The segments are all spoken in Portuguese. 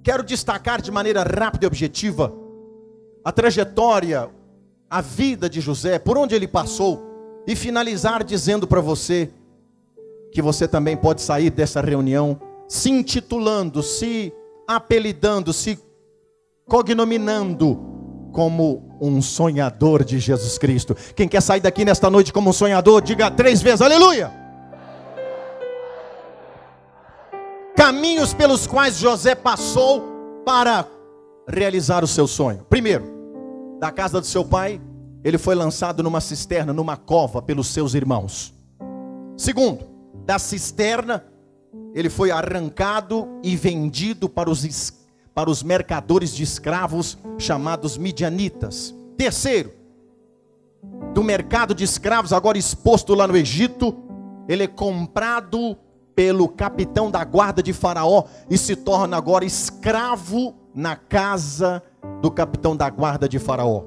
quero destacar de maneira rápida e objetiva a trajetória, a vida de José, por onde ele passou, e finalizar dizendo para você que você também pode sair dessa reunião se intitulando, se apelidando, se cognominando como um sonhador de Jesus Cristo. Quem quer sair daqui nesta noite como um sonhador, diga 3 vezes, aleluia! Caminhos pelos quais José passou para realizar o seu sonho. Primeiro, da casa do seu pai, ele foi lançado numa cisterna, numa cova pelos seus irmãos. Segundo, da cisterna, ele foi arrancado e vendido para os mercadores de escravos chamados midianitas. Terceiro, do mercado de escravos, agora exposto lá no Egito, ele é comprado pelo capitão da guarda de Faraó e se torna agora escravo na casa do capitão da guarda de Faraó.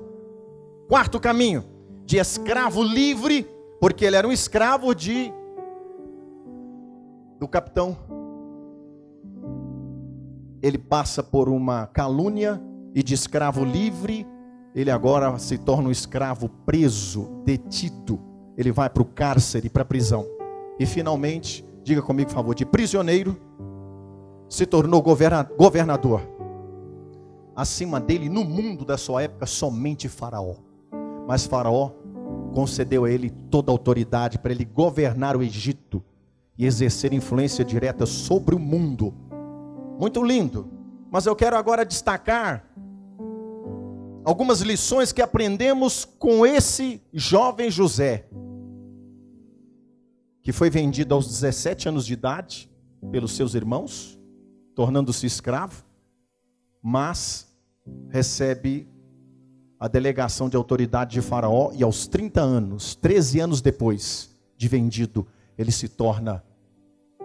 Quarto caminho, de escravo livre, porque ele era um escravo do capitão. Ele passa por uma calúnia e de escravo livre, ele agora se torna um escravo preso, detido. Ele vai para o cárcere, para a prisão. E finalmente, diga comigo por favor, de prisioneiro, se tornou governador. Acima dele, no mundo da sua época, somente Faraó. Mas Faraó concedeu a ele toda a autoridade para ele governar o Egito e exercer influência direta sobre o mundo. Muito lindo. Mas eu quero agora destacar algumas lições que aprendemos com esse jovem José, que foi vendido aos 17 anos de idade pelos seus irmãos, tornando-se escravo, mas recebe a delegação de autoridade de Faraó e aos 30 anos, 13 anos depois de vendido, ele se torna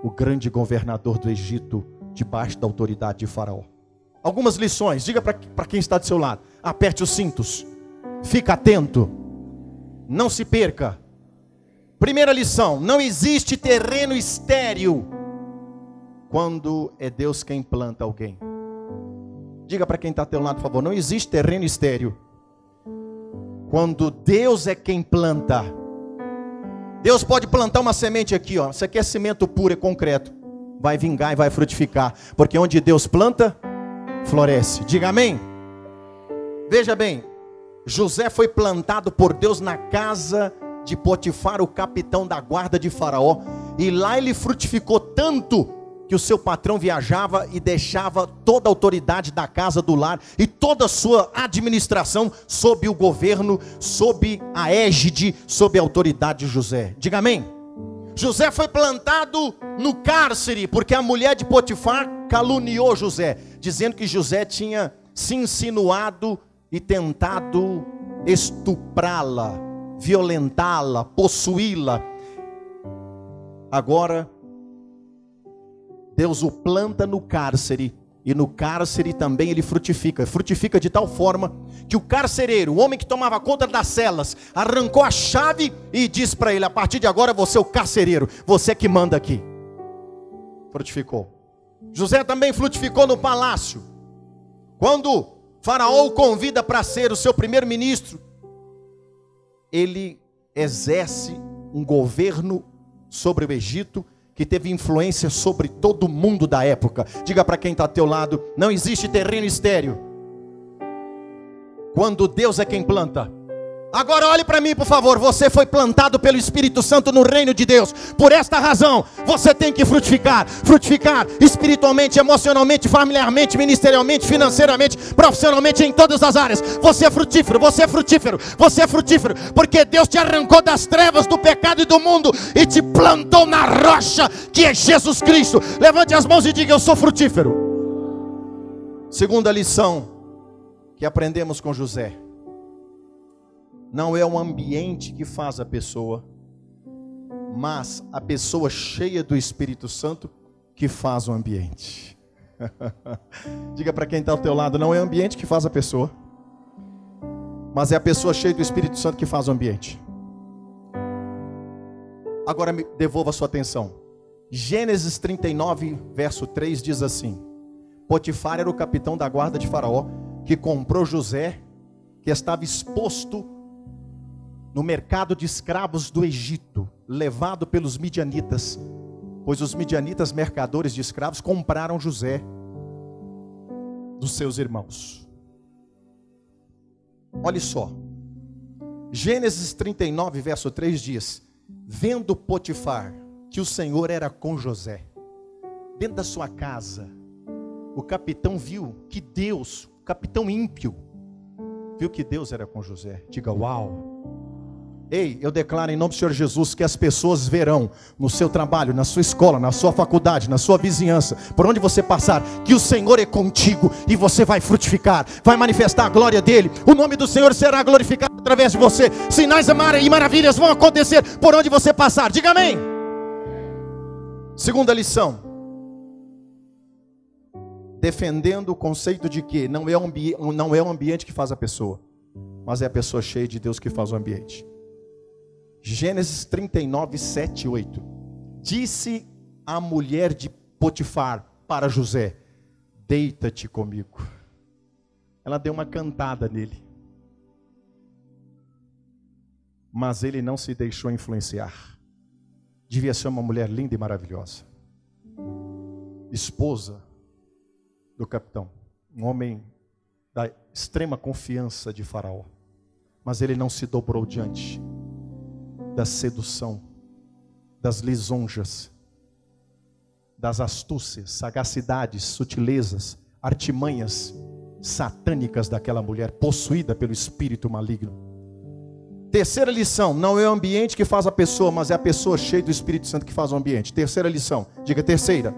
o grande governador do Egito, debaixo da autoridade de Faraó. Algumas lições, diga para quem está do seu lado, aperte os cintos, fica atento, não se perca. Primeira lição, não existe terreno estéril quando é Deus quem planta alguém. Diga para quem está ao teu lado, por favor, não existe terreno estéril quando Deus é quem planta. Deus pode plantar uma semente aqui, ó. Isso aqui é cimento puro, é concreto. Vai vingar e vai frutificar, porque onde Deus planta, floresce. Diga amém. Veja bem, José foi plantado por Deus na casa de Potifar, o capitão da guarda de Faraó, e lá ele frutificou tanto que o seu patrão viajava e deixava toda a autoridade da casa do lar e toda a sua administração sob o governo, sob a égide, sob a autoridade de José. Diga amém. José foi plantado no cárcere porque a mulher de Potifar caluniou José, dizendo que José tinha se insinuado e tentado estuprá-la, violentá-la, possuí-la. Agora Deus o planta no cárcere, e no cárcere também ele frutifica de tal forma que o carcereiro, o homem que tomava conta das celas, arrancou a chave e disse para ele: a partir de agora você é o carcereiro, você que manda aqui. Frutificou. José também frutificou no palácio. Quando Faraó o convida para ser o seu primeiro-ministro, ele exerce um governo sobre o Egito que teve influência sobre todo mundo da época. Diga para quem está ao teu lado, não existe terreno estéril quando Deus é quem planta. Agora olhe para mim, por favor. Você foi plantado pelo Espírito Santo no reino de Deus. Por esta razão, você tem que frutificar. Frutificar espiritualmente, emocionalmente, familiarmente, ministerialmente, financeiramente, profissionalmente, em todas as áreas. Você é frutífero, você é frutífero, você é frutífero. Porque Deus te arrancou das trevas, do pecado e do mundo e te plantou na rocha que é Jesus Cristo. Levante as mãos e diga: eu sou frutífero. Segunda lição que aprendemos com José: não é o ambiente que faz a pessoa, mas a pessoa cheia do Espírito Santo que faz o ambiente. Diga para quem está ao teu lado, não é o ambiente que faz a pessoa, mas é a pessoa cheia do Espírito Santo que faz o ambiente. Agora me devolva a sua atenção. Gênesis 39, verso 3 diz assim: Potifar era o capitão da guarda de Faraó, que comprou José, que estava exposto no mercado de escravos do Egito, levado pelos midianitas, pois os midianitas, mercadores de escravos, compraram José dos seus irmãos. Olha só, Gênesis 39, verso 3 diz: vendo Potifar que o Senhor era com José, dentro da sua casa, o capitão viu que Deus, o capitão ímpio, viu que Deus era com José. Diga uau. Ei, eu declaro em nome do Senhor Jesus que as pessoas verão no seu trabalho, na sua escola, na sua faculdade, na sua vizinhança, por onde você passar, que o Senhor é contigo e você vai frutificar, vai manifestar a glória dele. O nome do Senhor será glorificado através de você. Sinais e maravilhas vão acontecer por onde você passar. Diga amém. Segunda lição, defendendo o conceito de que não é o ambiente que faz a pessoa, mas é a pessoa cheia de Deus que faz o ambiente. Gênesis 39, 7 e 8. Disse a mulher de Potifar para José: deita-te comigo. Ela deu uma cantada nele, mas ele não se deixou influenciar. Devia ser uma mulher linda e maravilhosa, esposa do capitão, um homem da extrema confiança de Faraó, mas ele não se dobrou diante da sedução, das lisonjas, das astúcias, sagacidades, sutilezas, artimanhas satânicas daquela mulher, possuída pelo espírito maligno. Terceira lição, não é o ambiente que faz a pessoa, mas é a pessoa cheia do Espírito Santo que faz o ambiente. Terceira lição, diga terceira.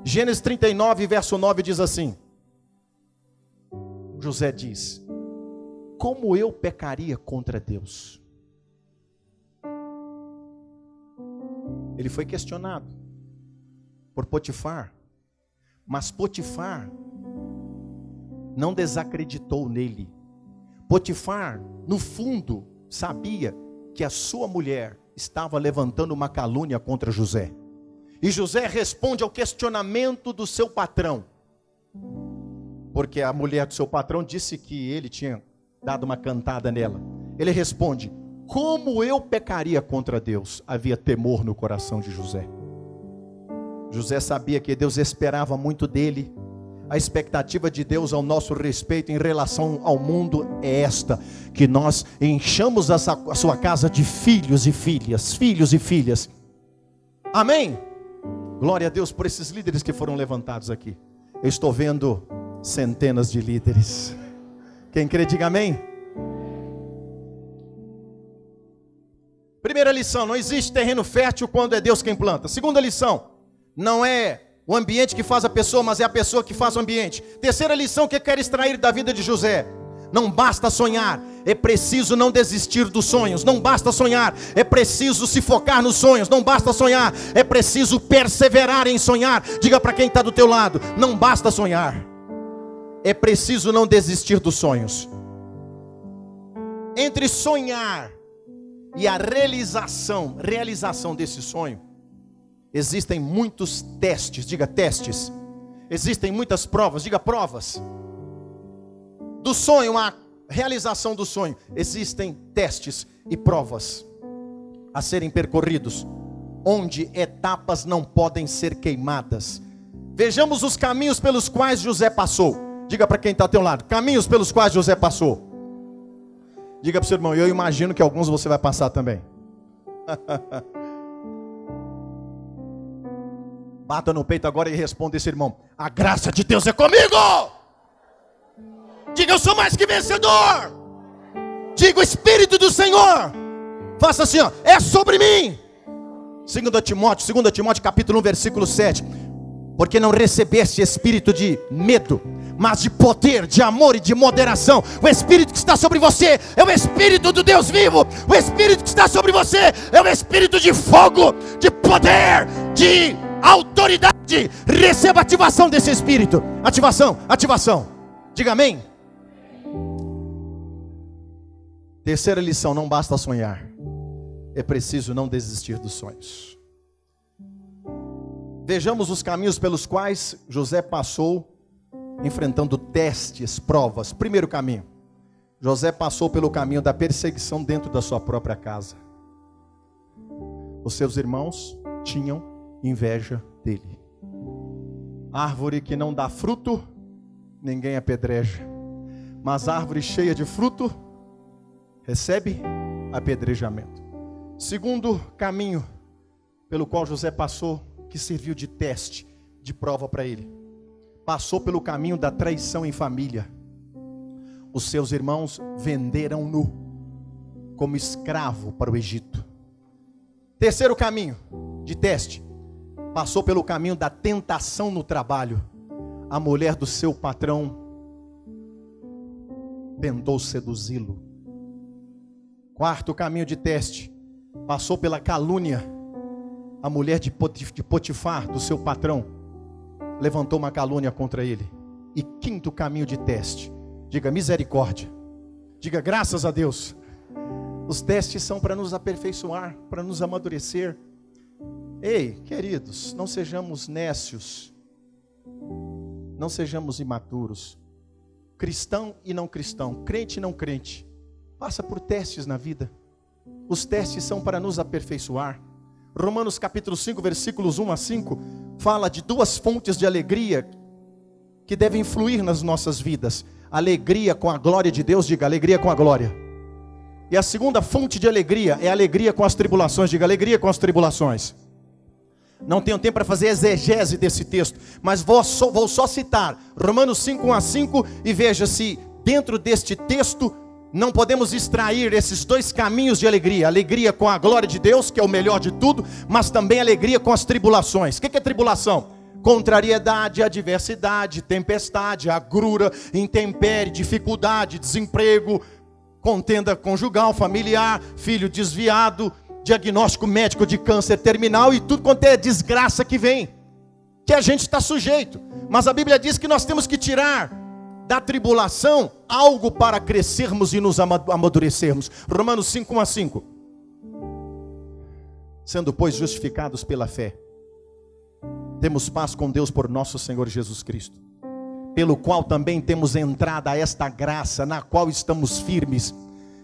Gênesis 39, verso 9 diz assim: José diz: como eu pecaria contra Deus? Ele foi questionado por Potifar, mas Potifar não desacreditou nele. Potifar, no fundo, sabia que a sua mulher estava levantando uma calúnia contra José. E José responde ao questionamento do seu patrão, porque a mulher do seu patrão disse que ele tinha dado uma cantada nela. Ele responde: como eu pecaria contra Deus? Havia temor no coração de José. José sabia que Deus esperava muito dele. A expectativa de Deus ao nosso respeito em relação ao mundo é esta: que nós enchamos a sua casa de filhos e filhas. Amém? Glória a Deus por esses líderes que foram levantados aqui. Eu estou vendo centenas de líderes. Quem crê, diga amém. Primeira lição, não existe terreno fértil quando é Deus quem planta. Segunda lição, não é o ambiente que faz a pessoa, mas é a pessoa que faz o ambiente. Terceira lição que eu quero extrair da vida de José: não basta sonhar, é preciso não desistir dos sonhos. Não basta sonhar, é preciso se focar nos sonhos. Não basta sonhar, é preciso perseverar em sonhar. Diga para quem está do teu lado: não basta sonhar, é preciso não desistir dos sonhos. Entre sonhar e a realização desse sonho, existem muitos testes. Diga testes. Existem muitas provas. Diga provas. Do sonho à realização do sonho, existem testes e provas a serem percorridos, onde etapas não podem ser queimadas. Vejamos os caminhos pelos quais José passou. Diga para quem está ao teu lado: caminhos pelos quais José passou. Diga para o seu irmão: eu imagino que alguns você vai passar também. Bata no peito agora e responda esse irmão: a graça de Deus é comigo. Diga: eu sou mais que vencedor. Diga: o Espírito do Senhor, faça assim, ó, é sobre mim. 2 Timóteo capítulo 1, versículo 7. Porque não recebeste espírito de medo, mas de poder, de amor e de moderação. O Espírito que está sobre você é o Espírito do Deus vivo. O Espírito que está sobre você é o Espírito de fogo, de poder, de autoridade. Receba a ativação desse Espírito. Ativação. Diga amém. Terceira lição, não basta sonhar, é preciso não desistir dos sonhos. Vejamos os caminhos pelos quais José passou enfrentando testes, provas. Primeiro caminho, José passou pelo caminho da perseguição dentro da sua própria casa. Os seus irmãos tinham inveja dele. Árvore que não dá fruto, ninguém apedreja. Mas árvore cheia de fruto, recebe apedrejamento. Segundo caminho pelo qual José passou, que serviu de teste, de prova para ele. Passou pelo caminho da traição em família. Os seus irmãos venderam-no como escravo para o Egito. Terceiro caminho de teste, passou pelo caminho da tentação no trabalho. A mulher do seu patrão tentou seduzi-lo. Quarto caminho de teste, passou pela calúnia. A mulher de Potifar, do seu patrão, levantou uma calúnia contra ele. E quinto caminho de teste, diga misericórdia, diga graças a Deus. Os testes são para nos aperfeiçoar, para nos amadurecer. Ei, queridos, não sejamos nécios, não sejamos imaturos. Cristão e não cristão, crente e não crente, passa por testes na vida. Os testes são para nos aperfeiçoar. Romanos capítulo 5, versículos 1 a 5, fala de duas fontes de alegria que devem fluir nas nossas vidas. Alegria com a glória de Deus, diga alegria com a glória. E a segunda fonte de alegria é alegria com as tribulações, diga alegria com as tribulações. Não tenho tempo para fazer exegese desse texto, mas vou só citar Romanos 5, 1 a 5, e veja se dentro deste texto não podemos extrair esses dois caminhos de alegria. Alegria com a glória de Deus, que é o melhor de tudo, mas também alegria com as tribulações. O que é tribulação? Contrariedade, adversidade, tempestade, agrura, intempérie, dificuldade, desemprego, contenda conjugal, familiar, filho desviado, diagnóstico médico de câncer terminal e tudo quanto é desgraça que vem, que a gente está sujeito. Mas a Bíblia diz que nós temos que tirar da tribulação algo para crescermos e nos amadurecermos. Romanos 5, 1 a 5. Sendo, pois, justificados pela fé, temos paz com Deus por nosso Senhor Jesus Cristo, pelo qual também temos entrada a esta graça, na qual estamos firmes,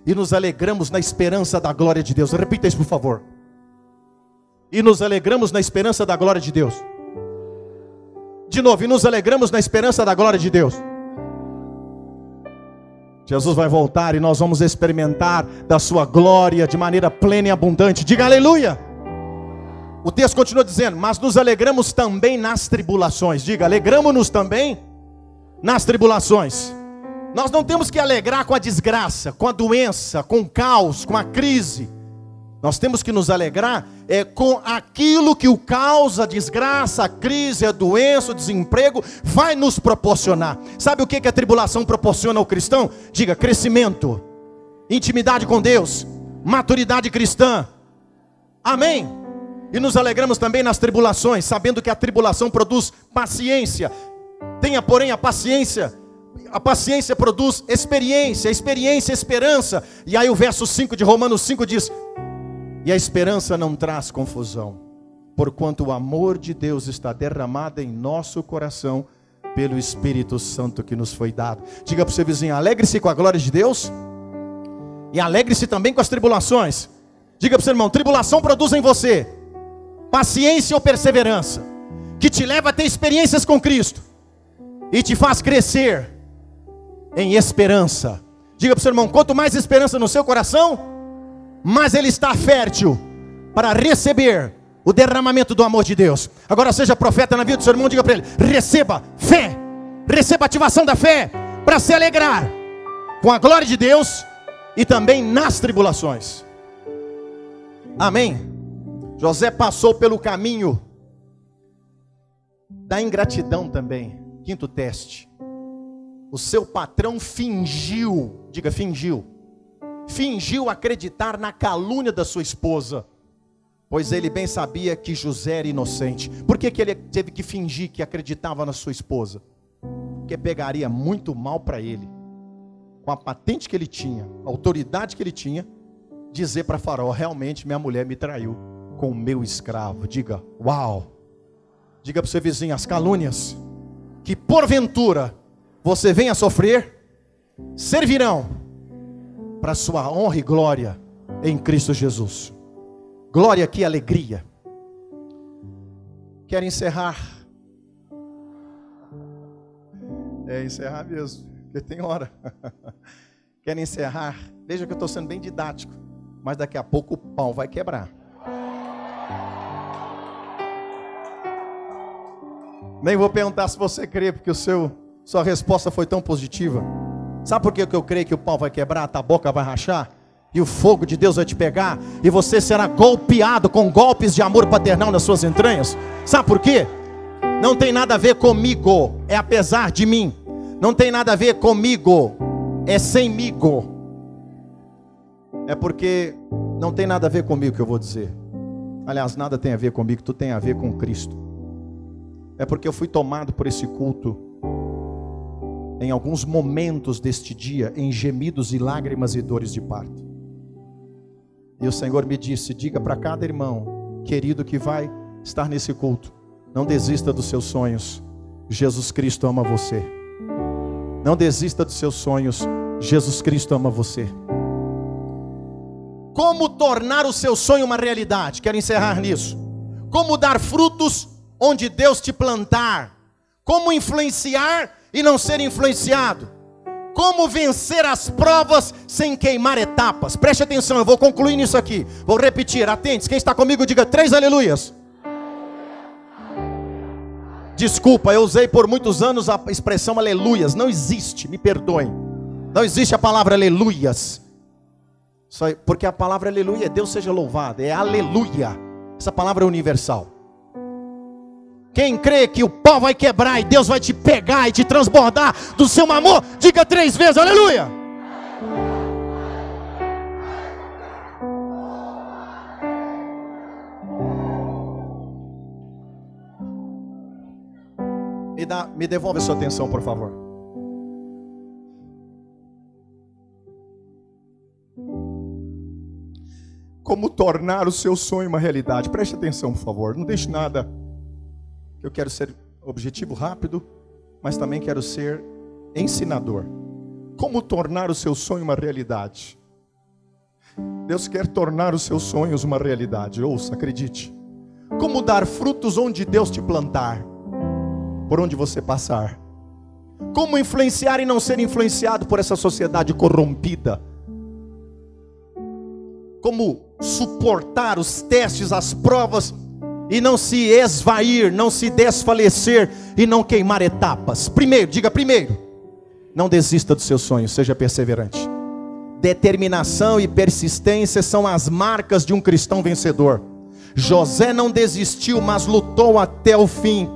e nos alegramos na esperança da glória de Deus. Repita isso, por favor. E nos alegramos na esperança da glória de Deus. De novo, e nos alegramos na esperança da glória de Deus. Jesus vai voltar e nós vamos experimentar da sua glória de maneira plena e abundante. Diga aleluia. O texto continua dizendo, mas nos alegramos também nas tribulações. Diga, alegramos-nos também nas tribulações. Nós não temos que alegrar com a desgraça, com a doença, com o caos, com a crise. Nós temos que nos alegrar com aquilo que o caos, a desgraça, a crise, a doença, o desemprego vai nos proporcionar. Sabe o que a tribulação proporciona ao cristão? Diga, crescimento, intimidade com Deus, maturidade cristã. Amém? E nos alegramos também nas tribulações, sabendo que a tribulação produz paciência. Tenha, porém, a paciência. A paciência produz experiência, a experiência, esperança. E aí o verso 5 de Romanos 5 diz: e a esperança não traz confusão, porquanto o amor de Deus está derramado em nosso coração pelo Espírito Santo que nos foi dado. Diga para o seu vizinho, alegre-se com a glória de Deus e alegre-se também com as tribulações. Diga para o seu irmão, tribulação produz em você paciência ou perseverança, que te leva a ter experiências com Cristo e te faz crescer em esperança. Diga para o seu irmão, quanto mais esperança no seu coração, mais ele está fértil para receber o derramamento do amor de Deus. Agora seja profeta na vida do seu irmão, diga para ele, receba fé, receba a ativação da fé, para se alegrar com a glória de Deus e também nas tribulações. Amém? José passou pelo caminho da ingratidão também. Quinto teste, o seu patrão fingiu, diga fingiu acreditar na calúnia da sua esposa, pois ele bem sabia que José era inocente. Por que ele teve que fingir que acreditava na sua esposa? Porque pegaria muito mal para ele, com a patente que ele tinha, a autoridade que ele tinha, dizer para Faraó, realmente minha mulher me traiu com o meu escravo. Diga, uau. Diga para o seu vizinho, as calúnias que porventura você venha sofrer, servirão para sua honra e glória em Cristo Jesus. Glória aqui, alegria. Quero encerrar. Encerrar mesmo, porque tem hora. Quero encerrar. Veja que eu estou sendo bem didático, mas daqui a pouco o pau vai quebrar. Nem vou perguntar se você crê, porque sua resposta foi tão positiva. Sabe por que eu creio que o pau vai quebrar, a boca vai rachar? E o fogo de Deus vai te pegar, e você será golpeado com golpes de amor paternal nas suas entranhas. Sabe por quê? Não tem nada a ver comigo, é apesar de mim. Não tem nada a ver comigo, é semigo. É porque não tem nada a ver comigo que eu vou dizer. Aliás, nada tem a ver comigo, tudo tem a ver com Cristo. É porque eu fui tomado por esse culto em alguns momentos deste dia, em gemidos e lágrimas e dores de parto. E o Senhor me disse: diga para cada irmão querido que vai estar nesse culto, não desista dos seus sonhos, Jesus Cristo ama você. Não desista dos seus sonhos, Jesus Cristo ama você. Como tornar o seu sonho uma realidade? Quero encerrar nisso. Como dar frutos onde Deus te plantar? Como influenciar e não ser influenciado? Como vencer as provas sem queimar etapas? Preste atenção, eu vou concluir nisso aqui. Vou repetir, atente, quem está comigo diga 3 aleluias. Desculpa, eu usei por muitos anos a expressão aleluias. Não existe, me perdoem. Não existe a palavra aleluias. Só porque a palavra aleluia é Deus seja louvado, é aleluia. Essa palavra é universal. Quem crê que o pau vai quebrar e Deus vai te pegar e te transbordar do seu amor, diga 3 vezes aleluia. Me devolve a sua atenção, por favor. Como tornar o seu sonho uma realidade? Preste atenção, por favor. Não deixe nada. Eu quero ser objetivo, rápido, mas também quero ser ensinador. Como tornar o seu sonho uma realidade? Deus quer tornar os seus sonhos uma realidade. Ouça, acredite. Como dar frutos onde Deus te plantar, por onde você passar. Como influenciar e não ser influenciado por essa sociedade corrompida. Como suportar os testes, as provas, e não se esvair, não se desfalecer e não queimar etapas. Primeiro, diga primeiro, não desista dos seus sonhos, seja perseverante. Determinação e persistência são as marcas de um cristão vencedor. José não desistiu, mas lutou até o fim.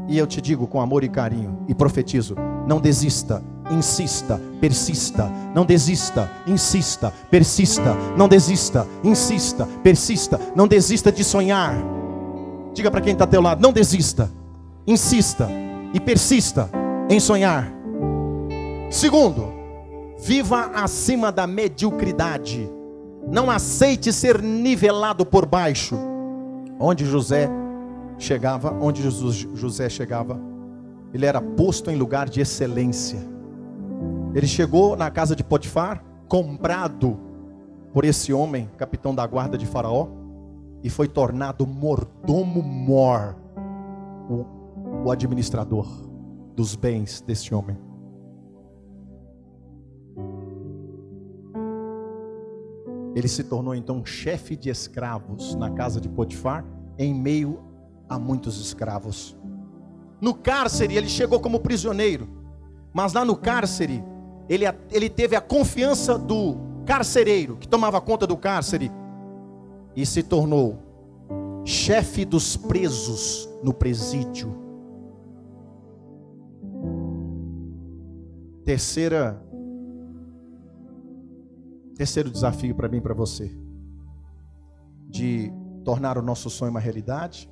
E eu te digo com amor e carinho, e profetizo: não desista, insista, persista. Não desista, insista, persista. Não desista, insista, persista. Não desista de sonhar. Diga para quem está ao teu lado: não desista, insista e persista em sonhar. Segundo, viva acima da mediocridade. Não aceite ser nivelado por baixo. Onde José chegava, ele era posto em lugar de excelência. Ele chegou na casa de Potifar, comprado por esse homem, capitão da guarda de Faraó, e foi tornado mordomo-mor, o administrador dos bens desse homem. Ele se tornou então chefe de escravos na casa de Potifar, em meio a muitos escravos. No cárcere ele chegou como prisioneiro, mas lá no cárcere ele teve a confiança do carcereiro que tomava conta do cárcere e se tornou chefe dos presos no presídio. Terceiro desafio para mim e para você, de tornar o nosso sonho uma realidade,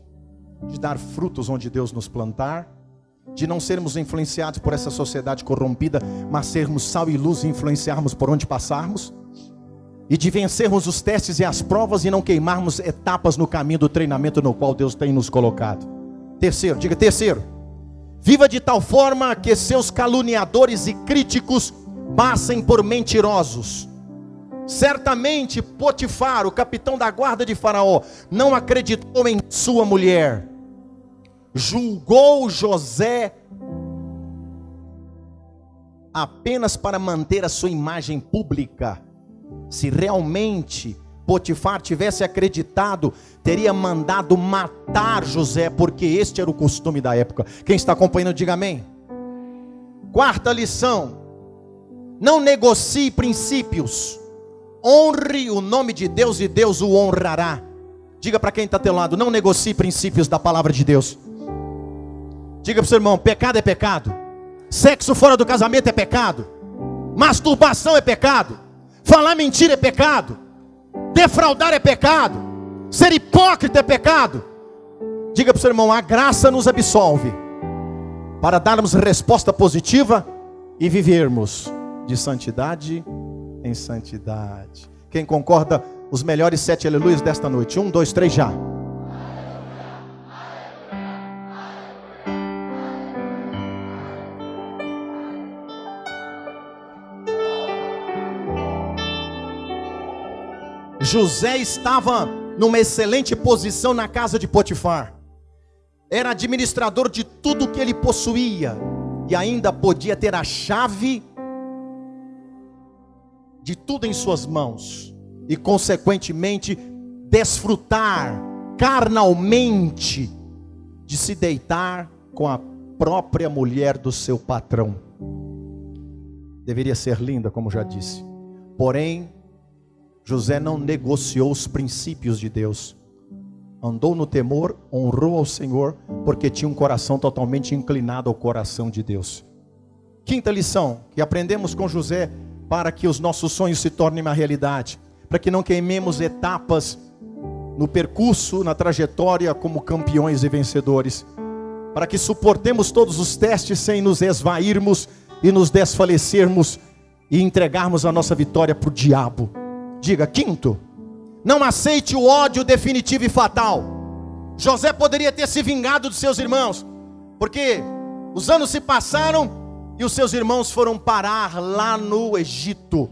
de dar frutos onde Deus nos plantar, de não sermos influenciados por essa sociedade corrompida, mas sermos sal e luz e influenciarmos por onde passarmos, e de vencermos os testes e as provas e não queimarmos etapas no caminho do treinamento no qual Deus tem nos colocado. Terceiro, diga terceiro, Viva de tal forma que seus caluniadores e críticos passem por mentirosos. Certamente Potifar, o capitão da guarda de Faraó, não acreditou em sua mulher. Julgou José apenas para manter a sua imagem pública. Se realmente Potifar tivesse acreditado, teria mandado matar José, porque este era o costume da época. Quem está acompanhando, diga amém. Quarta lição: não negocie princípios. Honre o nome de Deus e Deus o honrará. Diga para quem está ao teu lado: não negocie princípios da palavra de Deus. Diga para o seu irmão: pecado é pecado. Sexo fora do casamento é pecado. Masturbação é pecado. Falar mentira é pecado. Defraudar é pecado. Ser hipócrita é pecado. Diga para o seu irmão: a graça nos absolve para darmos resposta positiva e vivermos de santidade em santidade. Quem concorda? Os melhores 7 aleluias desta noite. 1, 2, 3, já. José estava numa excelente posição na casa de Potifar. Era administrador de tudo que ele possuía e ainda podia ter a chave de tudo em suas mãos e consequentemente desfrutar carnalmente de se deitar com a própria mulher do seu patrão. Deveria ser linda, como já disse. Porém, José não negociou os princípios de Deus. Andou no temor, honrou ao Senhor, porque tinha um coração totalmente inclinado ao coração de Deus. Quinta lição que aprendemos com José, para que os nossos sonhos se tornem uma realidade, para que não queimemos etapas no percurso, na trajetória como campeões e vencedores, para que suportemos todos os testes sem nos esvairmos e nos desfalecermos e entregarmos a nossa vitória para o diabo. Diga: quinto, não aceite o ódio definitivo e fatal. José poderia ter se vingado dos seus irmãos, porque os anos se passaram e os seus irmãos foram parar lá no Egito,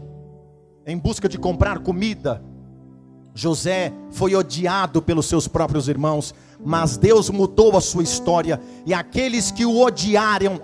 em busca de comprar comida. José foi odiado pelos seus próprios irmãos, mas Deus mudou a sua história, e aqueles que o odiaram,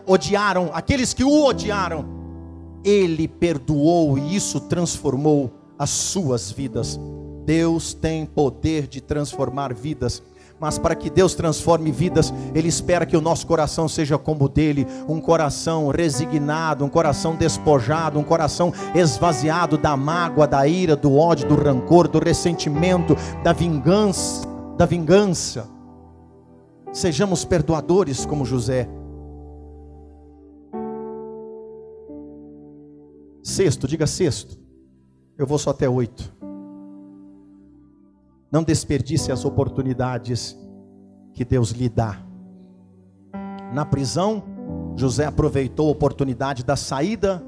Ele perdoou, e isso transformou as suas vidas. Deus tem poder de transformar vidas, mas para que Deus transforme vidas, Ele espera que o nosso coração seja como o dele, um coração resignado, um coração despojado, um coração esvaziado da mágoa, da ira, do ódio, do rancor, do ressentimento, da vingança. Sejamos perdoadores como José. Sexto, diga sexto. Eu vou só até 8. Não desperdice as oportunidades que Deus lhe dá. Na prisão, José aproveitou a oportunidade da saída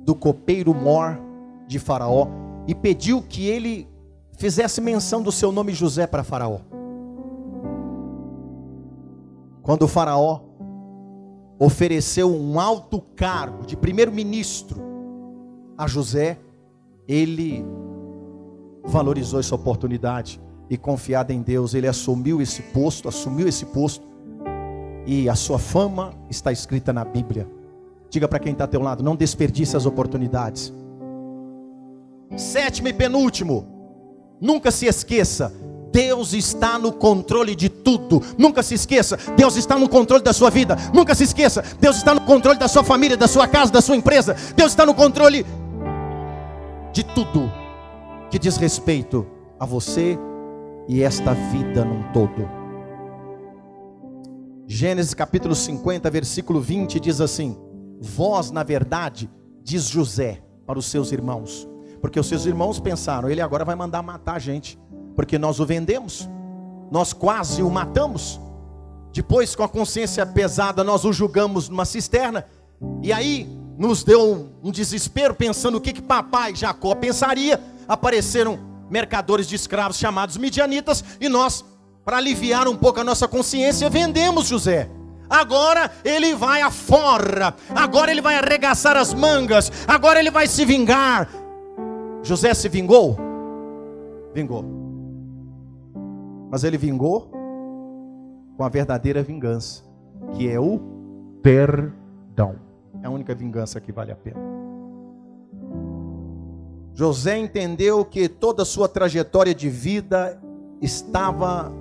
do copeiro-mor de Faraó e pediu que ele fizesse menção do seu nome José para Faraó. Quando o Faraó ofereceu um alto cargo de primeiro-ministro a José, ele valorizou essa oportunidade e, confiado em Deus, ele assumiu esse posto, e a sua fama está escrita na Bíblia. Diga para quem está ao teu lado: não desperdice as oportunidades. Sétimo e penúltimo, nunca se esqueça, Deus está no controle de tudo. Nunca se esqueça, Deus está no controle da sua vida. Nunca se esqueça, Deus está no controle da sua família, da sua casa, da sua empresa. Deus está no controle de tudo que diz respeito a você e esta vida num todo. Gênesis capítulo 50, versículo 20 diz assim: vós, na verdade, diz José para os seus irmãos, porque os seus irmãos pensaram, ele agora vai mandar matar a gente, porque nós o vendemos, nós quase o matamos, depois com a consciência pesada nós o julgamos numa cisterna, e aí nos deu um desespero, pensando o que papai Jacó pensaria. Apareceram mercadores de escravos chamados midianitas, e nós, para aliviar um pouco a nossa consciência, vendemos José. Agora ele vai afora, agora ele vai arregaçar as mangas, agora ele vai se vingar. José se vingou? Vingou. Mas ele vingou com a verdadeira vingança, que é o perdão. É a única vingança que vale a pena. José entendeu que toda a sua trajetória de vida estava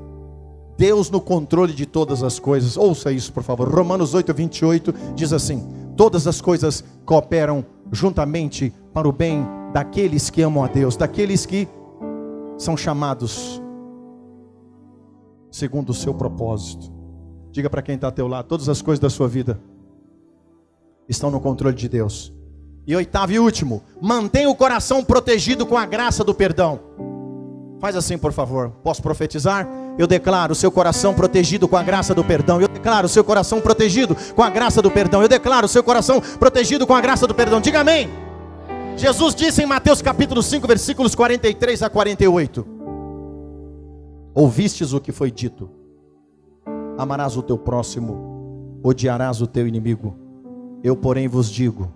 Deus no controle de todas as coisas. Ouça isso, por favor. Romanos 8:28 diz assim: todas as coisas cooperam juntamente para o bem daqueles que amam a Deus, daqueles que são chamados segundo o seu propósito. Diga para quem está ao teu lado: todas as coisas da sua vida estão no controle de Deus. E oitavo e último, mantenha o coração protegido com a graça do perdão. Faz assim, por favor. Posso profetizar? Eu declaro o seu coração protegido com a graça do perdão. Eu declaro o seu coração protegido com a graça do perdão. Eu declaro o seu coração protegido com a graça do perdão. Diga amém. Jesus disse em Mateus capítulo 5, versículos 43 a 48. Ouvistes o que foi dito: amarás o teu próximo, odiarás o teu inimigo. Eu, porém, vos digo: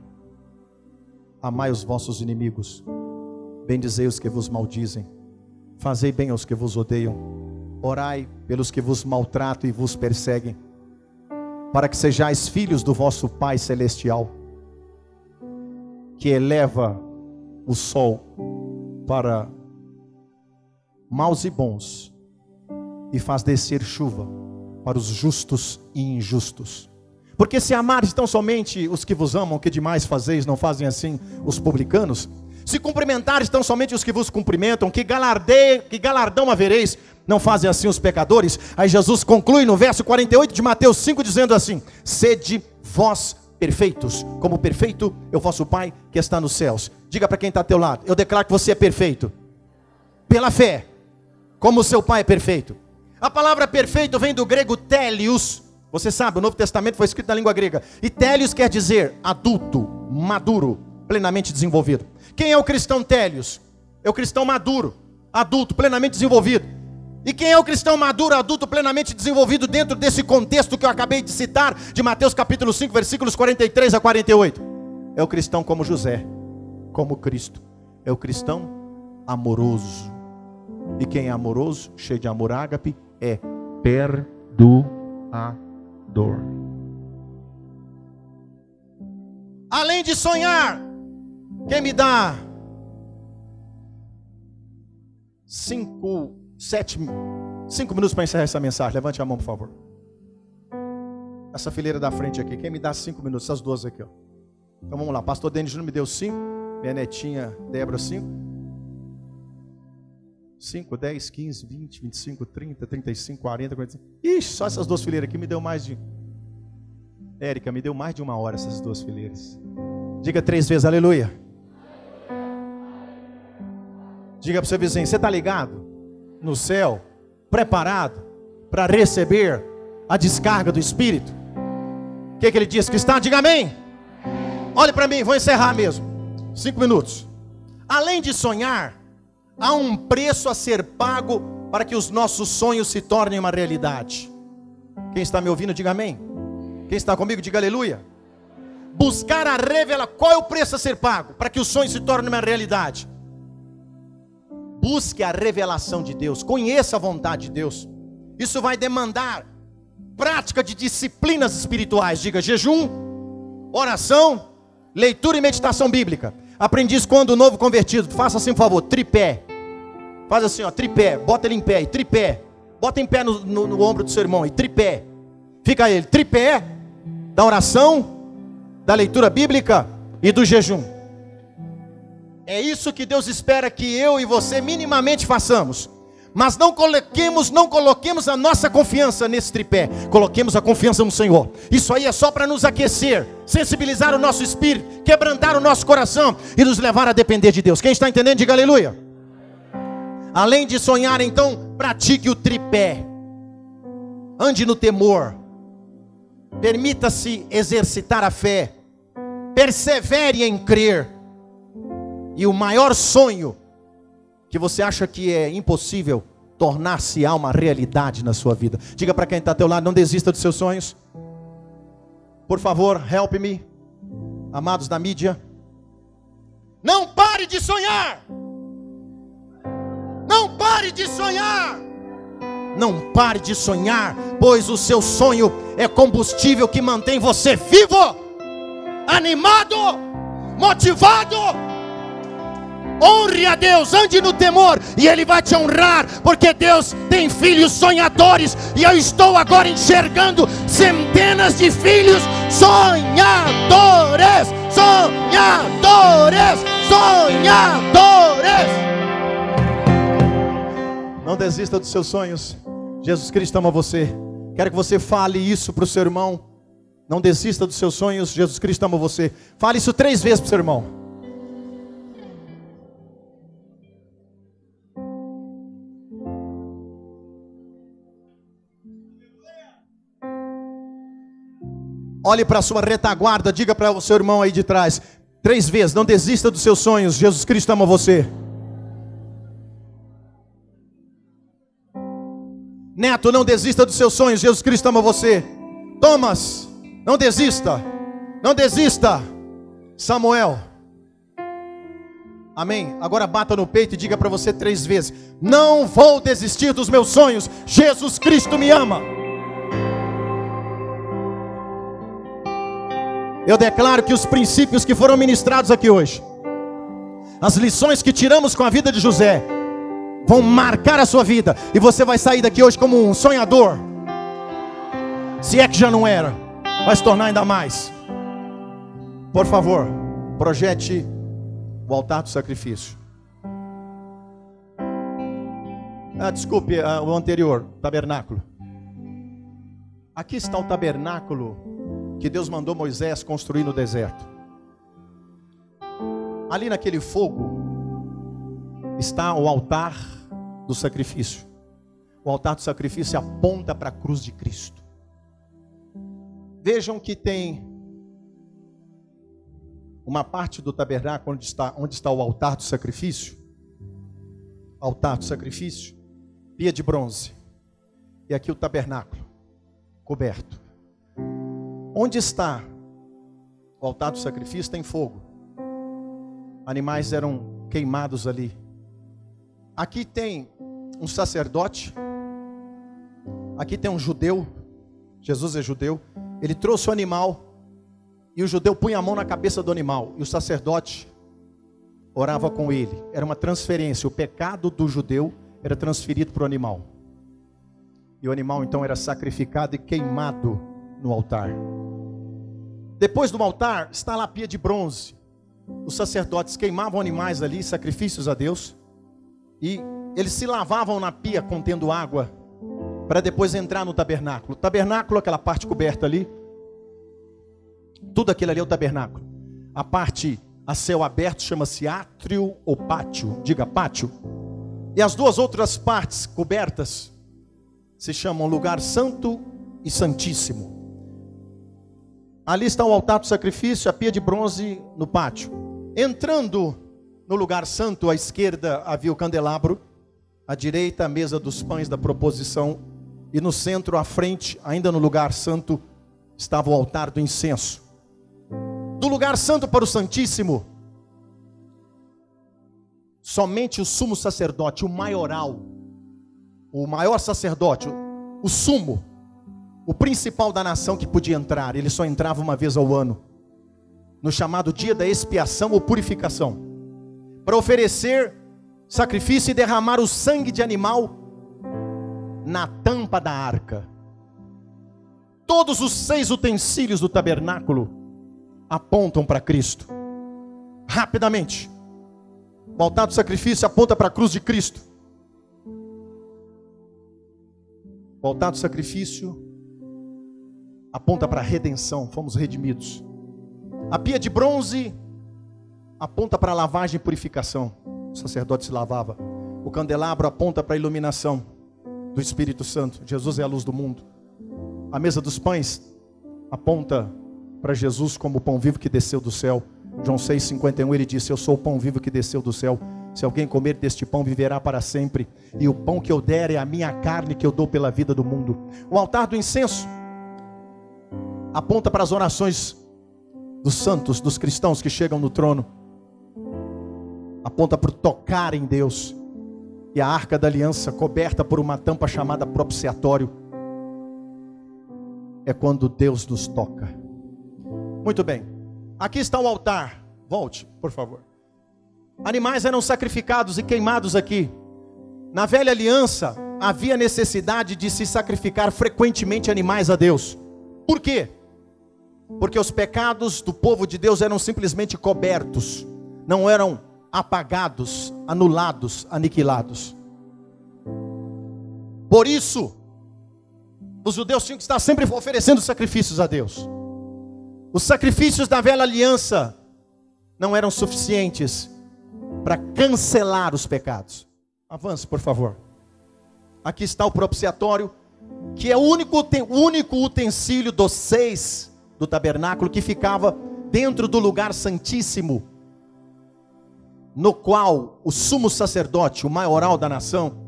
amai os vossos inimigos, bendizei os que vos maldizem, fazei bem aos que vos odeiam, orai pelos que vos maltratam e vos perseguem, para que sejais filhos do vosso Pai Celestial, que eleva o sol para maus e bons, e faz descer chuva para os justos e injustos. Porque se amares tão somente os que vos amam, que demais fazeis, não fazem assim os publicanos? Se cumprimentares tão somente os que vos cumprimentam, que galardão havereis, não fazem assim os pecadores? Aí Jesus conclui no verso 48 de Mateus 5, dizendo assim: sede vós perfeitos, como perfeito é o vosso Pai que está nos céus. Diga para quem está ao teu lado: eu declaro que você é perfeito pela fé, como o seu Pai é perfeito. A palavra perfeito vem do grego télios. Você sabe, o Novo Testamento foi escrito na língua grega. E télios quer dizer adulto, maduro, plenamente desenvolvido. Quem é o cristão télios? É o cristão maduro, adulto, plenamente desenvolvido. E quem é o cristão maduro, adulto, plenamente desenvolvido dentro desse contexto que eu acabei de citar, de Mateus capítulo 5, versículos 43 a 48? É o cristão como José, como Cristo. É o cristão amoroso. E quem é amoroso, cheio de amor ágape, é perdoador. Além de sonhar, quem me dá 5 minutos para encerrar essa mensagem? Levante a mão, por favor. Essa fileira da frente aqui, quem me dá 5 minutos? Essas duas aqui, ó. Então vamos lá, pastor Denis Júnior me deu 5, minha netinha Débora 5, 10, 15, 20, 25, 30, 35, 40, 45. Ixi, só essas duas fileiras aqui me deu mais de... Érica, me deu mais de 1 hora essas duas fileiras. Diga 3 vezes, aleluia. Diga para o seu vizinho: você está ligado no céu, preparado para receber a descarga do Espírito? O que ele disse que está? Diga amém. Olhe para mim, vou encerrar mesmo. 5 minutos. Além de sonhar, há um preço a ser pago para que os nossos sonhos se tornem uma realidade. Quem está me ouvindo, diga amém. Quem está comigo, diga aleluia. Buscar a revelação. Qual é o preço a ser pago para que os sonhos se tornem uma realidade? Busque a revelação de Deus. Conheça a vontade de Deus. Isso vai demandar prática de disciplinas espirituais. Diga jejum, oração, leitura e meditação bíblica. Aprendi isso quando o novo convertido. Faça assim, por favor, tripé. Faz assim, ó, tripé. Bota ele em pé, e tripé. Bota em pé no ombro do seu irmão, e tripé. Fica ele, tripé da oração, da leitura bíblica e do jejum. É isso que Deus espera que eu e você minimamente façamos. Mas não coloquemos a nossa confiança nesse tripé. Coloquemos a confiança no Senhor. Isso aí é só para nos aquecer, sensibilizar o nosso espírito, quebrantar o nosso coração e nos levar a depender de Deus. Quem está entendendo, diga aleluia. Além de sonhar, então, pratique o tripé. Ande no temor. Permita-se exercitar a fé. Persevere em crer. E o maior sonho que você acha que é impossível, tornar-se-á uma realidade na sua vida. Diga para quem está ao teu lado: não desista dos seus sonhos. Por favor, help me. Amados da mídia. Não pare de sonhar. Não pare de sonhar. Não pare de sonhar, pois o seu sonho é combustível que mantém você vivo, animado, motivado. Honre a Deus, ande no temor, e Ele vai te honrar, porque Deus tem filhos sonhadores, e eu estou agora enxergando centenas de filhos sonhadores, sonhadores, sonhadores. Não desista dos seus sonhos. Jesus Cristo ama você. Quero que você fale isso para o seu irmão. Não desista dos seus sonhos. Jesus Cristo ama você. Fale isso 3 vezes para o seu irmão. Olhe para a sua retaguarda. Diga para o seu irmão aí de trás 3 vezes. Não desista dos seus sonhos. Jesus Cristo ama você. Neto, não desista dos seus sonhos. Jesus Cristo ama você. Thomas, não desista. Não desista. Samuel. Amém. Agora bata no peito e diga para você 3 vezes: não vou desistir dos meus sonhos. Jesus Cristo me ama. Eu declaro que os princípios que foram ministrados aqui hoje, as lições que tiramos com a vida de José, vão marcar a sua vida, e você vai sair daqui hoje como um sonhador. Se é que já não era, vai se tornar ainda mais. Por favor, projete o altar do sacrifício. Desculpe, o anterior, tabernáculo. Aqui está o tabernáculo que Deus mandou Moisés construir no deserto. Ali naquele fogo está o altar do sacrifício. O altar do sacrifício aponta para a cruz de Cristo. Vejam que tem uma parte do tabernáculo onde está o altar do sacrifício. Altar do sacrifício, pia de bronze. E aqui o tabernáculo, coberto. Onde está o altar do sacrifício tem fogo. Animais eram queimados ali. Aqui tem um sacerdote. Aqui tem um judeu. Jesus é judeu. Ele trouxe o animal. E o judeu punha a mão na cabeça do animal. E o sacerdote orava com ele. Era uma transferência. O pecado do judeu era transferido para o animal. E o animal então era sacrificado e queimado no altar. Depois do altar está lá a pia de bronze. Os sacerdotes queimavam animais ali, sacrifícios a Deus. E eles se lavavam na pia contendo água, para depois entrar no tabernáculo. O tabernáculo, aquela parte coberta ali, tudo aquilo ali é o tabernáculo. A parte a céu aberto chama-se átrio ou pátio. Diga pátio. E as 2 outras partes cobertas se chamam lugar santo e santíssimo. Ali está o altar do sacrifício, a pia de bronze no pátio. Entrando no lugar santo, à esquerda havia o candelabro, à direita a mesa dos pães da proposição, e no centro, à frente, ainda no lugar santo, estava o altar do incenso. Do lugar santo para o santíssimo, somente o sumo sacerdote, o maioral, o maior sacerdote, o sumo, o principal da nação que podia entrar. Ele só entrava uma vez ao ano, no chamado dia da expiação ou purificação, para oferecer sacrifício e derramar o sangue de animal na tampa da arca. Todos os 6 utensílios do tabernáculo apontam para Cristo. Rapidamente, o altar do sacrifício aponta para a cruz de Cristo. O altar do sacrifício aponta para a redenção, fomos redimidos. A pia de bronze aponta para a lavagem e purificação, o sacerdote se lavava. O candelabro aponta para a iluminação do Espírito Santo, Jesus é a luz do mundo. A mesa dos pães aponta para Jesus como o pão vivo que desceu do céu. João 6,51 ele disse: eu sou o pão vivo que desceu do céu. Se alguém comer deste pão viverá para sempre. E o pão que eu der é a minha carne que eu dou pela vida do mundo. O altar do incenso aponta para as orações dos santos, dos cristãos que chegam no trono. Aponta para o tocar em Deus. E a arca da aliança, coberta por uma tampa chamada propiciatório, é quando Deus nos toca. Muito bem. Aqui está o altar. Volte, por favor. Animais eram sacrificados e queimados aqui. Na velha aliança, havia necessidade de se sacrificar frequentemente animais a Deus. Por quê? Porque os pecados do povo de Deus eram simplesmente cobertos, não eram apagados, anulados, aniquilados. Por isso, os judeus tinham que estar sempre oferecendo sacrifícios a Deus. Os sacrifícios da velha aliança não eram suficientes para cancelar os pecados. Avance, por favor. Aqui está o propiciatório, que é o único utensílio dos 6 do tabernáculo que ficava dentro do lugar santíssimo, no qual o sumo sacerdote, o maioral da nação,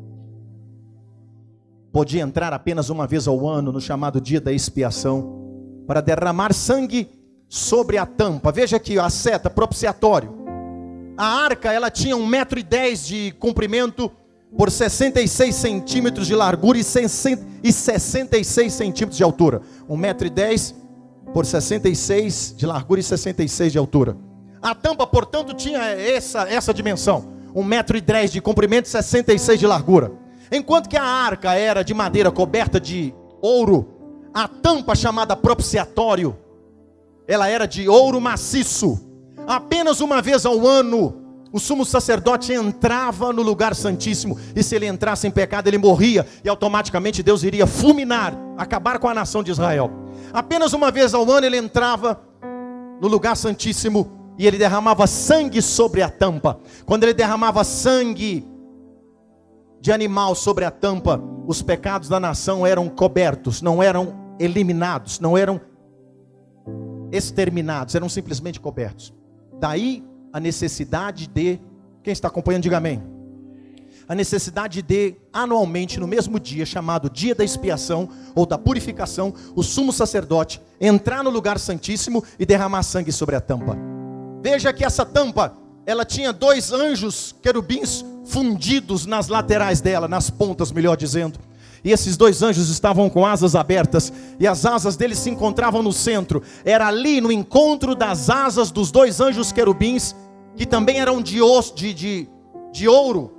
podia entrar apenas uma vez ao ano, no chamado dia da expiação, para derramar sangue sobre a tampa. Veja aqui a seta, propiciatório. A arca, ela tinha 1,10 m de comprimento por 66 centímetros de largura e 66 centímetros de altura. 1,10 m por 66 de largura e 66 de altura. A tampa, portanto, tinha essa dimensão. 1,10 m de comprimento e 66 de largura. Enquanto que a arca era de madeira coberta de ouro, a tampa chamada propiciatório, ela era de ouro maciço. Apenas uma vez ao ano, o sumo sacerdote entrava no lugar santíssimo, e se ele entrasse em pecado, ele morria, e automaticamente Deus iria fulminar, acabar com a nação de Israel. Apenas uma vez ao ano ele entrava no lugar santíssimo, e ele derramava sangue sobre a tampa. Quando ele derramava sangue de animal sobre a tampa, os pecados da nação eram cobertos, não eram eliminados, não eram exterminados, eram simplesmente cobertos. Daí a necessidade de, quem está acompanhando, diga amém. A necessidade de, anualmente, no mesmo dia, chamado dia da expiação, ou da purificação, o sumo sacerdote entrar no lugar santíssimo e derramar sangue sobre a tampa. Veja que essa tampa, ela tinha 2 anjos querubins fundidos nas laterais dela, nas pontas, melhor dizendo. E esses 2 anjos estavam com asas abertas, e as asas deles se encontravam no centro. Era ali no encontro das asas dos 2 anjos querubins, que também eram de ouro,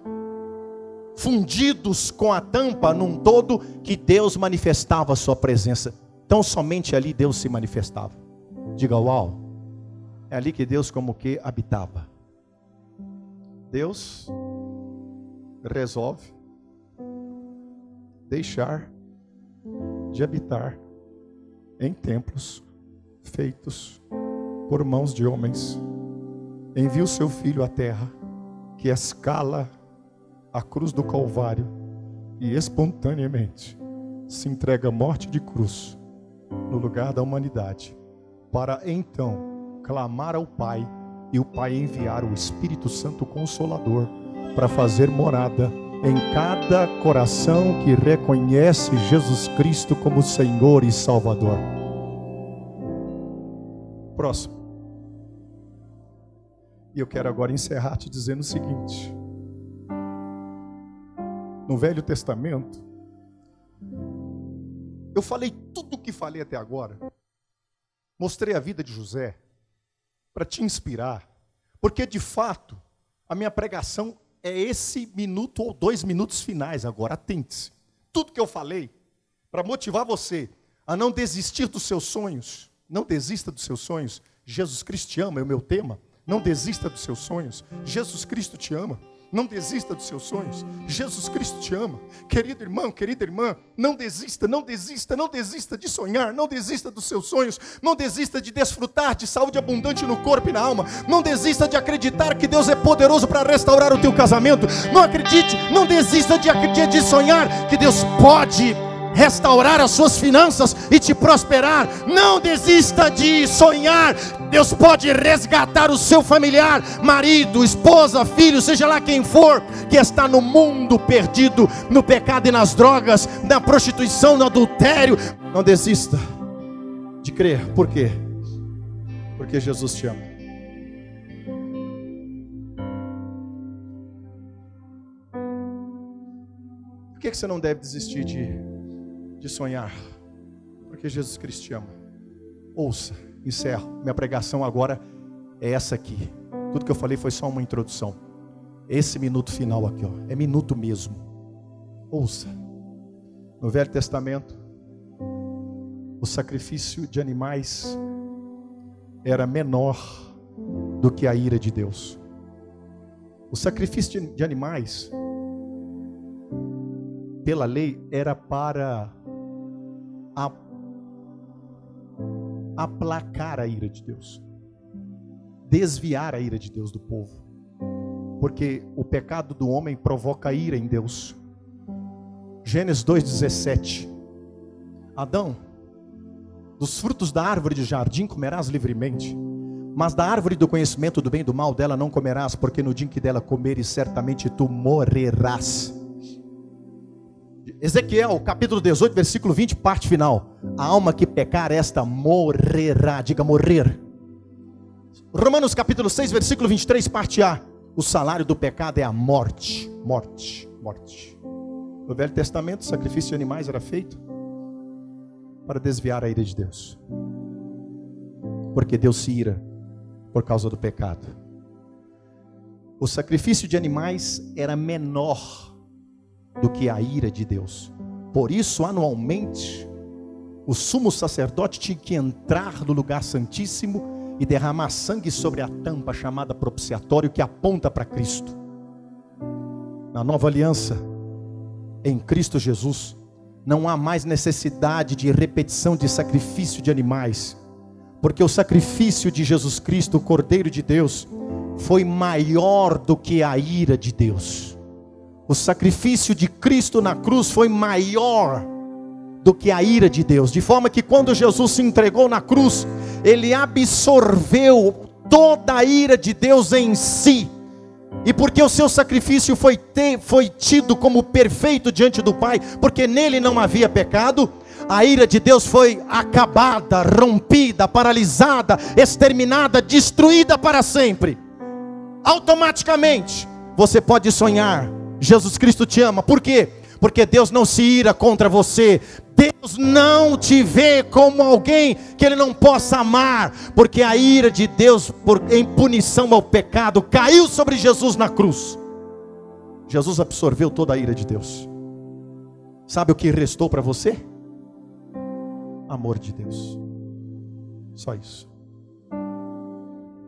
fundidos com a tampa num todo, que Deus manifestava a sua presença. Então somente ali Deus se manifestava. Diga uau. É ali que Deus como que habitava. Deus resolve deixar de habitar em templos feitos por mãos de homens. Envia o seu filho à terra, que escala a cruz do Calvário e espontaneamente se entrega à morte de cruz no lugar da humanidade, para então clamar ao Pai, e o Pai enviar o Espírito Santo Consolador para fazer morada em cada coração que reconhece Jesus Cristo como Senhor e Salvador. Próximo. E eu quero agora encerrar te dizendo o seguinte: no Velho Testamento, eu falei tudo o que falei até agora, mostrei a vida de José para te inspirar, porque de fato a minha pregação é esse minuto ou 2 minutos finais agora. Atente-se. Tudo que eu falei para motivar você a não desistir dos seus sonhos. Não desista dos seus sonhos. Jesus Cristo te ama, é o meu tema. Não desista dos seus sonhos. Jesus Cristo te ama. Não desista dos seus sonhos. Jesus Cristo te ama. Querido irmão, querida irmã, não desista, não desista, não desista de sonhar. Não desista dos seus sonhos. Não desista de desfrutar de saúde abundante no corpo e na alma. Não desista de acreditar que Deus é poderoso para restaurar o teu casamento. Não acredite, não desista de sonhar que Deus pode restaurar as suas finanças e te prosperar. Não desista de sonhar. Deus pode resgatar o seu familiar, marido, esposa, filho, seja lá quem for, que está no mundo perdido, no pecado e nas drogas, na prostituição, no adultério. Não desista. de crer. Por quê? Porque Jesus te ama. Por que você não deve desistir de sonhar? Porque Jesus Cristo te ama. Ouça, encerro. Minha pregação agora é essa aqui. Tudo que eu falei foi só uma introdução. Esse minuto final aqui, ó, é minuto mesmo. Ouça. No Velho Testamento, o sacrifício de animais era menor do que a ira de Deus. O sacrifício de animais, pela lei, era para aplacar a ira de Deus, desviar a ira de Deus do povo, porque o pecado do homem provoca ira em Deus. Gênesis 2,17: Adão, dos frutos da árvore de jardim comerás livremente, mas da árvore do conhecimento do bem e do mal dela não comerás, porque no dia em que dela comeres, certamente tu morrerás. Ezequiel, capítulo 18, versículo 20, parte final: a alma que pecar, esta morrerá. Diga morrer. Romanos capítulo 6, versículo 23, parte A: o salário do pecado é a morte. Morte, morte. No Velho Testamento, o sacrifício de animais era feito para desviar a ira de Deus, porque Deus se ira por causa do pecado. O sacrifício de animais era menor do que a ira de Deus. Por isso, anualmente, o sumo sacerdote tinha que entrar no lugar santíssimo e derramar sangue sobre a tampa chamada propiciatório, que aponta para Cristo. Na nova aliança, em Cristo Jesus, não há mais necessidade de repetição de sacrifício de animais, porque o sacrifício de Jesus Cristo, o Cordeiro de Deus, foi maior do que a ira de Deus. O sacrifício de Cristo na cruz foi maior do que a ira de Deus, de forma que quando Jesus se entregou na cruz, ele absorveu toda a ira de Deus em si. E porque o seu sacrifício foi tido como perfeito diante do Pai, porque nele não havia pecado, a ira de Deus foi acabada, rompida, paralisada, exterminada, destruída para sempre. Automaticamente, você pode sonhar. Jesus Cristo te ama. Por quê? Porque Deus não se ira contra você. Deus não te vê como alguém que Ele não possa amar, porque a ira de Deus, em punição ao pecado, caiu sobre Jesus na cruz. Jesus absorveu toda a ira de Deus. Sabe o que restou para você? Amor de Deus. Só isso.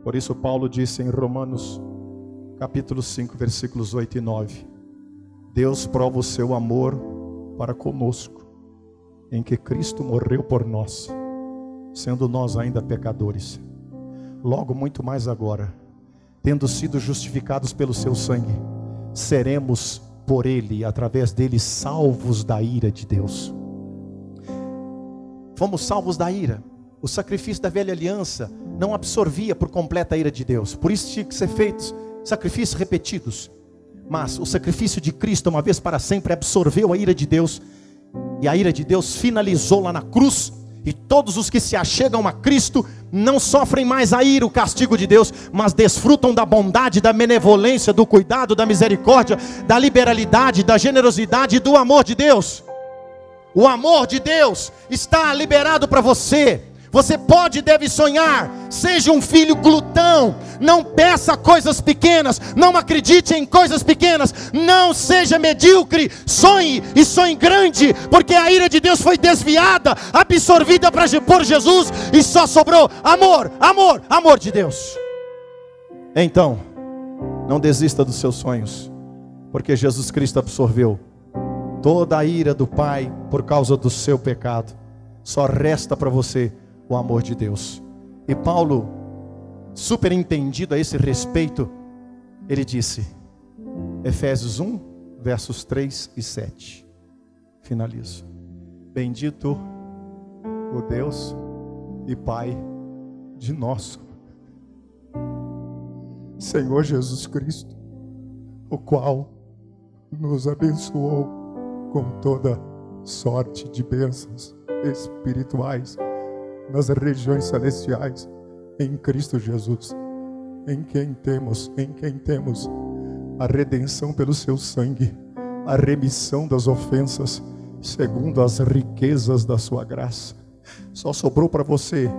Por isso Paulo disse em Romanos capítulo 5, versículos 8 e 9: Deus prova o seu amor para conosco, em que Cristo morreu por nós, sendo nós ainda pecadores. Logo, muito mais agora, tendo sido justificados pelo seu sangue, seremos por ele, através dele, salvos da ira de Deus. Fomos salvos da ira. O sacrifício da velha aliança não absorvia por completo a ira de Deus, por isso tinha que ser feitos sacrifícios repetidos. Mas o sacrifício de Cristo, uma vez para sempre, absorveu a ira de Deus, e a ira de Deus finalizou lá na cruz. E todos os que se achegam a Cristo não sofrem mais a ira, o castigo de Deus, mas desfrutam da bondade, da benevolência, do cuidado, da misericórdia, da liberalidade, da generosidade e do amor de Deus. O amor de Deus está liberado para você. Você pode e deve sonhar. Seja um filho glutão. Não peça coisas pequenas. Não acredite em coisas pequenas. Não seja medíocre. Sonhe e sonhe grande. Porque a ira de Deus foi desviada, absorvida por Jesus. E só sobrou amor, amor, amor de Deus. Então, não desista dos seus sonhos. Porque Jesus Cristo absorveu toda a ira do Pai por causa do seu pecado. Só resta para você o amor de Deus. E Paulo, super entendido a esse respeito, ele disse, Efésios 1, versos 3 e 7. Finalizo. Bendito o Deus e Pai de nosso Senhor Jesus Cristo, o qual nos abençoou com toda sorte de bênçãos espirituais nas regiões celestiais, em Cristo Jesus, em quem temos a redenção pelo seu sangue, a remissão das ofensas, segundo as riquezas da sua graça. Só sobrou para você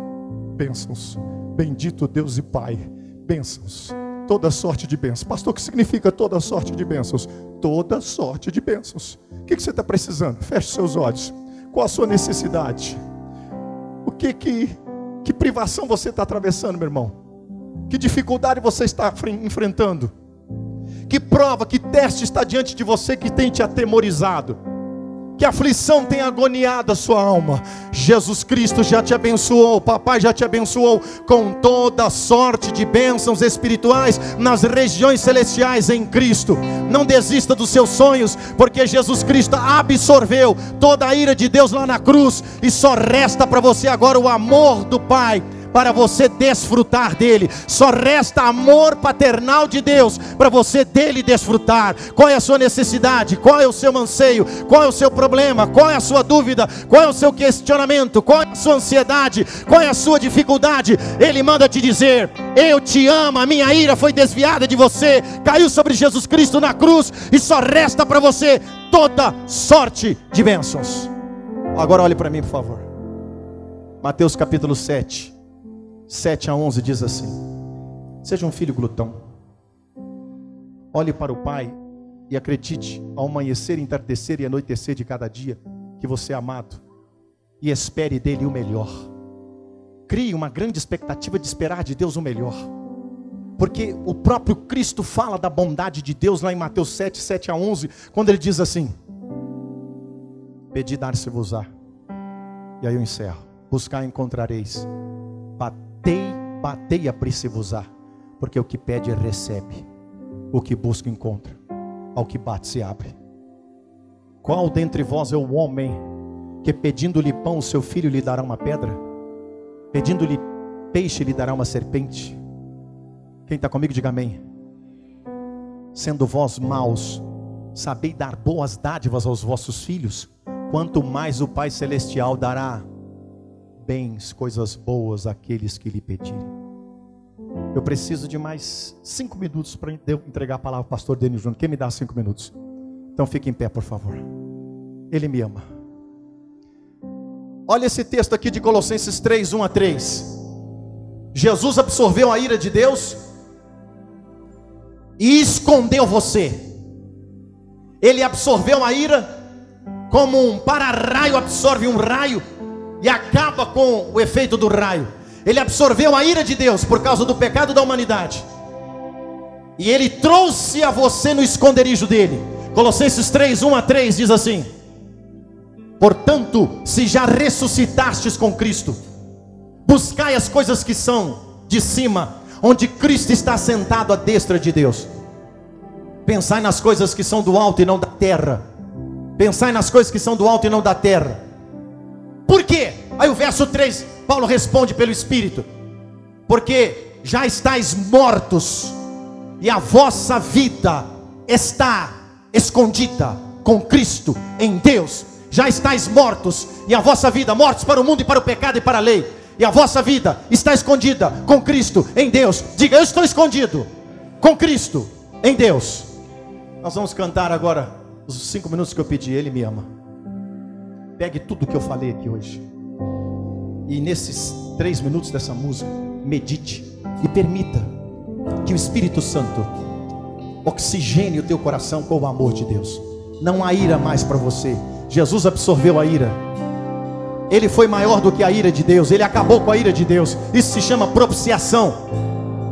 bênçãos. Bendito Deus e Pai, bênçãos, toda sorte de bênçãos. Pastor, o que significa toda sorte de bênçãos? Toda sorte de bênçãos. O que você está precisando? Feche seus olhos. Qual a sua necessidade? Que privação você está atravessando, meu irmão? Que dificuldade você está enfrentando? Que prova, que teste está diante de você que tem te atemorizado? Que aflição tem agoniado a sua alma? Jesus Cristo já te abençoou, papai já te abençoou com toda sorte de bênçãos espirituais nas regiões celestiais em Cristo. Não desista dos seus sonhos, porque Jesus Cristo absorveu toda a ira de Deus lá na cruz, e só resta para você agora o amor do Pai, para você desfrutar dele. Só resta amor paternal de Deus para você dele desfrutar. Qual é a sua necessidade? Qual é o seu anseio? Qual é o seu problema? Qual é a sua dúvida? Qual é o seu questionamento? Qual é a sua ansiedade? Qual é a sua dificuldade? Ele manda te dizer: eu te amo, a minha ira foi desviada de você, caiu sobre Jesus Cristo na cruz, e só resta para você toda sorte de bênçãos. Agora olhe para mim, por favor. Mateus capítulo 7 a 11 diz assim: seja um filho glutão, olhe para o Pai e acredite, ao amanhecer, entardecer e anoitecer de cada dia, que você é amado, e espere dele o melhor. Crie uma grande expectativa de esperar de Deus o melhor, porque o próprio Cristo fala da bondade de Deus lá em Mateus 7 a 11, quando ele diz assim: pedi, dar-se-vos-á. E aí eu encerro: buscar, encontrareis. Batei, abrir-se-vos-á. Porque o que pede recebe, o que busca encontra, ao que bate se abre. Qual dentre vós é o homem que, pedindo-lhe pão, seu filho lhe dará uma pedra? Pedindo-lhe peixe, lhe dará uma serpente? Quem está comigo, diga amém. Sendo vós maus, sabeis dar boas dádivas aos vossos filhos, quanto mais o Pai Celestial dará bens, coisas boas àqueles que lhe pedirem. Eu preciso de mais 5 minutos para entregar a palavra ao pastor Denis Júnior. Quem me dá 5 minutos? Então fique em pé, por favor. Ele me ama. Olha esse texto aqui de Colossenses 3, 1 a 3. Jesus absorveu a ira de Deus e escondeu você. Ele absorveu a ira como um para-raio absorve um raio e acaba com o efeito do raio. Ele absorveu a ira de Deus por causa do pecado da humanidade, e ele trouxe a você no esconderijo dele. Colossenses 3, 1 a 3 diz assim: portanto, se já ressuscitastes com Cristo, buscai as coisas que são de cima, onde Cristo está sentado à destra de Deus. Pensai nas coisas que são do alto e não da terra. Pensai nas coisas que são do alto e não da terra. Por quê? Aí o verso 3, Paulo responde pelo Espírito: porque já estáis mortos, e a vossa vida está escondida com Cristo em Deus. Já estáis mortos, e a vossa vida, mortos para o mundo e para o pecado e para a lei, e a vossa vida está escondida com Cristo em Deus. Diga: eu estou escondido com Cristo em Deus. Nós vamos cantar agora os 5 minutos que eu pedi. Ele me ama. Pegue tudo que eu falei aqui hoje, e nesses 3 minutos dessa música, medite e permita que o Espírito Santo oxigene o teu coração com o amor de Deus. Não há ira mais para você. Jesus absorveu a ira. Ele foi maior do que a ira de Deus. Ele acabou com a ira de Deus. Isso se chama propiciação.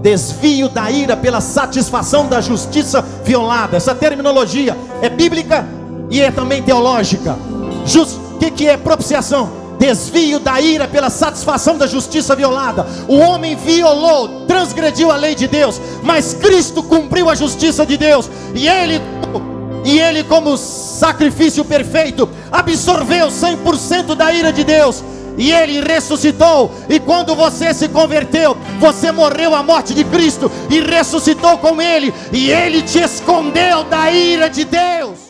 Desvio da ira pela satisfação da justiça violada. Essa terminologia é bíblica e é também teológica. O que é propiciação? Desvio da ira pela satisfação da justiça violada. O homem violou, transgrediu a lei de Deus, mas Cristo cumpriu a justiça de Deus, e ele como sacrifício perfeito absorveu 100% da ira de Deus, e ele ressuscitou. E quando você se converteu, você morreu à morte de Cristo e ressuscitou com ele, e ele te escondeu da ira de Deus.